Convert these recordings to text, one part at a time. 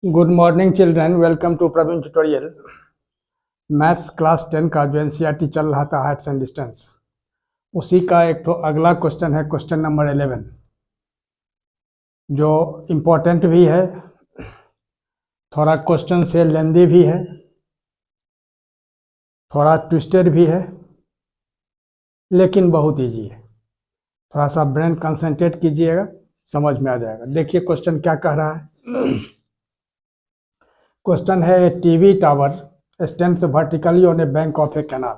Good morning children, welcome to Praveen tutorial. Maths class 10 का जो NCERT चल रहा था हाइट्स एंड डिस्टेंस, उसी का एक तो अगला क्वेश्चन है क्वेश्चन नंबर 11, जो इम्पोर्टेंट भी है, थोड़ा क्वेश्चन से लेंदी भी है, थोड़ा ट्विस्टेड भी है, लेकिन बहुत इजी है। थोड़ा सा ब्रेन कंसंट्रेट कीजिएगा, समझ में आ जाएगा। देखिए क्वेश्चन क्या कह रहा है। क्वेश्चन है a TV tower stands vertically on a bank of a canal.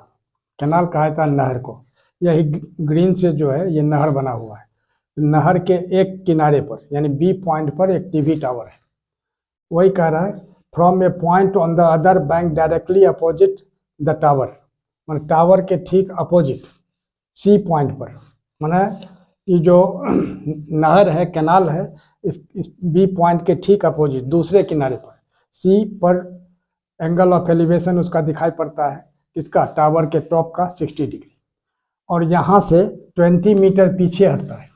Canal कहा था नहर को, यही ग्रीन से जो है ये नहर बना हुआ है। नहर के एक किनारे पर यानी बी पॉइंट पर एक टीवी टावर है। वही कह रहा है from A point on the other bank directly opposite the tower, मतलब टावर के ठीक अपोजिट सी पॉइंट पर, मतलब ये जो नहर है कैनाल है इस बी पॉइंट के ठीक अपोजिट दूसरे किनारे पर सी पर एंगल ऑफ एलिवेशन उसका दिखाई पड़ता है, किसका, टावर के टॉप का 60 डिग्री, और यहाँ से 20 मीटर पीछे हटता है।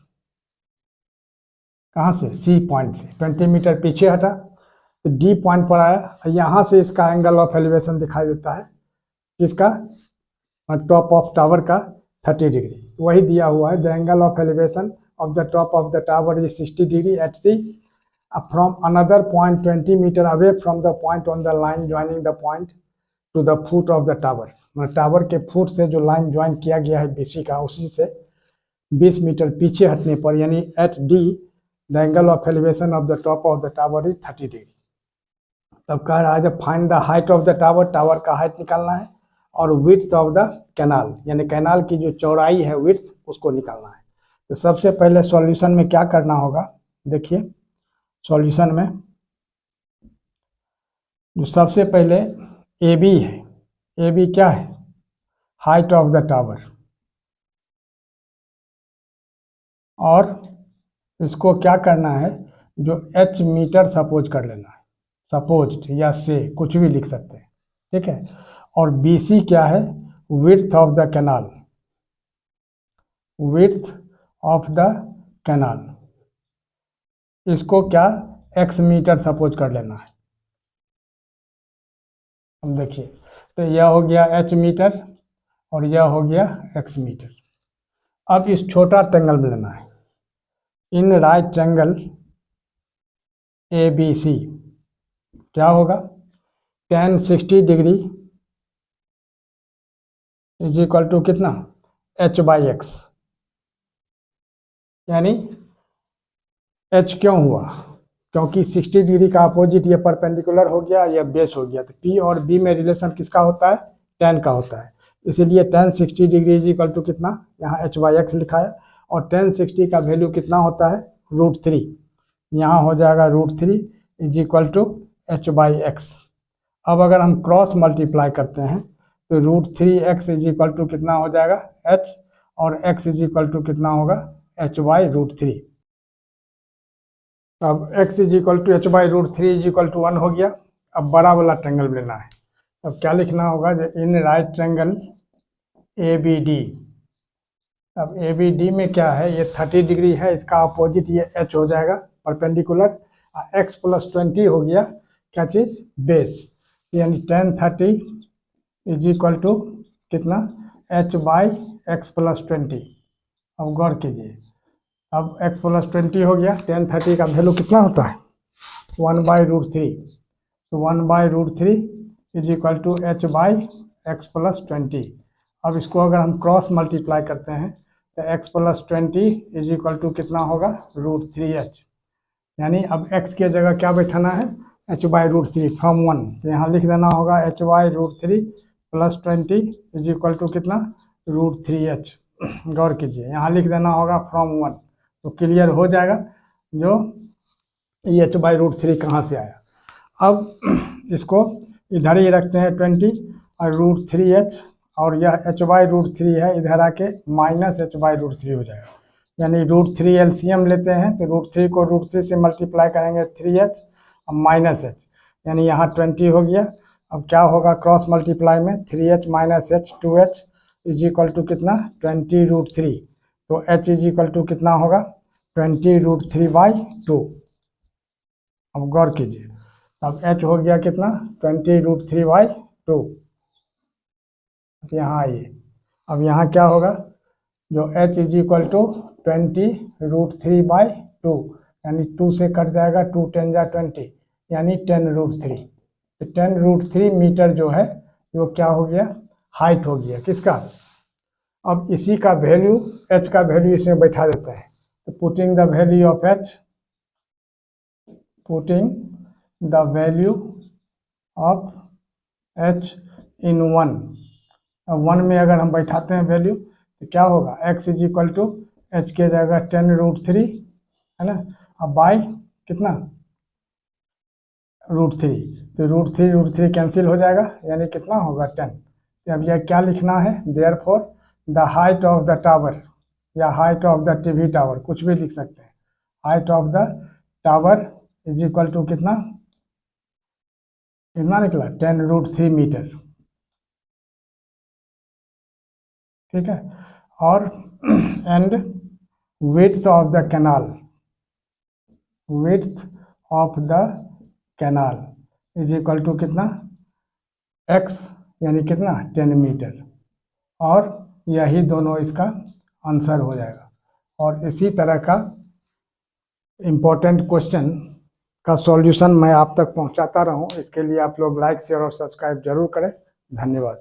कहाँ से? सी पॉइंट से 20 मीटर पीछे हटा तो डी पॉइंट पर आया, यहाँ से इसका एंगल ऑफ एलिवेशन दिखाई देता है, किसका, टॉप ऑफ टावर का 30 डिग्री। वही दिया हुआ है, the angle of elevation of the top of the tower is 60 degree at C from another point 20 meter away from the point on the line joining the point to the foot of the tower। Tower के foot से जो line join किया गया है BC का, उसी से 20 metre पीछे हटने पर यानी at D the angle of elevation of the top of the tower is 30 degree. तब कह रहा है जब find the height of the tower, tower का हाइट निकालना है, और विड्थ ऑफ द कैनाल यानी कैनाल की जो चौड़ाई है विड्थ उसको निकालना है। तो सबसे पहले सॉल्यूशन में क्या करना होगा, देखिए सॉल्यूशन में जो सबसे पहले ए बी है, ए बी क्या है, हाइट ऑफ द टावर, और इसको क्या करना है, जो एच मीटर सपोज कर लेना है, सपोज या से कुछ भी लिख सकते हैं, ठीक है। और बी सी क्या है, width of the canal, width of the canal, इसको क्या x मीटर सपोज कर लेना है। अब देखिए तो यह हो गया h मीटर और यह हो गया x मीटर। अब इस छोटा ट्रायंगल में लेना है, in right triangle A B C क्या होगा, tan 60 degree is equal to कितना, h/x, यानी h क्यों हुआ, क्योंकि 60 डिग्री का अपोजिट ये परपेंडिकुलर हो गया, ये बेस हो गया, तो P और B में रिलेशन किसका होता है, tan का होता है। इसीलिए tan 60 degree is equal to कितना, यहाँ h/x लिखा है, और tan 60 का वैल्यू कितना होता है, √3, यहाँ हो जाएगा √3 इज इक्वल टू h/x। अब अगर हम क्रॉस मल्टीप्लाई करते हैं तो √3x इज इक्वल टू कितना हो जाएगा h, और x इज इक्वल टू कितना होगा h/√3। अब x is equal to h/√3 is equal to 1 हो गया। अब बड़ा वाला ट्रायंगल लेना है, अब क्या लिखना होगा, जो in right triangle A B D. अब ए बी डी में क्या है, ये 30 डिग्री है, इसका अपोजिट ये h हो जाएगा परपेंडिकुलर, x + 20 हो गया क्या चीज़, बेस, यानी tan 30 इज इक्वल टू कितना, h/x + 20। अब गौर कीजिए, अब x + 20 हो गया, tan 30 का वैल्यू कितना होता है, 1/√3, तो 1/√3 इज इक्वल टू h/x + 20। अब इसको अगर हम क्रॉस मल्टीप्लाई करते हैं तो x + 20 इज इक्वल टू कितना होगा, √3h, यानी अब x के जगह क्या बैठाना है, h/√3 फ्रॉम 1, तो यहाँ लिख देना होगा h/√3 + 20 इज इक्वल टू कितना, √3h। गौर कीजिए, यहाँ लिख देना होगा फ्रॉम 1, तो क्लियर हो जाएगा जो ये h/√3 कहाँ से आया। अब इसको इधर ही रखते हैं 20 और √3h, और यह h/√3 है, इधर आके -h/√3 हो जाएगा, यानी √3 एलसीएम लेते हैं तो √3 को √3 से मल्टीप्लाई करेंगे 3h और -h, यानी यहाँ 20 हो गया। अब क्या होगा क्रॉस मल्टीप्लाई में, 3h - h 2h is equal to कितना, 20√3, तो h इज इक्वल टू कितना होगा, 20√3/2। अब गौर कीजिए, अब h हो गया कितना 20√3/2। यहाँ आइए, अब यहाँ क्या होगा, जो h इज इक्वल टू 20√3/2, यानी 2 से कट जाएगा, 2 10 जा 20, यानी 10√3। तो 10√3 मीटर जो है वो क्या हो गया, हाइट हो गया किसका। अब इसी का वैल्यू, h का वैल्यू इसमें बैठा देते हैं। तो putting the value of h, putting the value of h इन 1। अब 1 में अगर हम बैठाते हैं वैल्यू तो क्या होगा, x is equal to h के जगह 10√3 है ना, अब बाई कितना √3, तो √3 कैंसिल हो जाएगा, यानी कितना होगा 10। अब यह क्या लिखना है, therefore the height of the tower या height of the TV tower, कुछ भी लिख सकते हैं। Height of the tower is equal to कितना निकला 10√3 मीटर, ठीक है। और and width of the canal, width of the canal is equal to कितना x, यानी कितना 10 मीटर। और यही दोनों इसका आंसर हो जाएगा। और इसी तरह का इम्पोर्टेंट क्वेश्चन का सॉल्यूशन मैं आप तक पहुंचाता रहूं, इसके लिए आप लोग लाइक शेयर और सब्सक्राइब जरूर करें। धन्यवाद।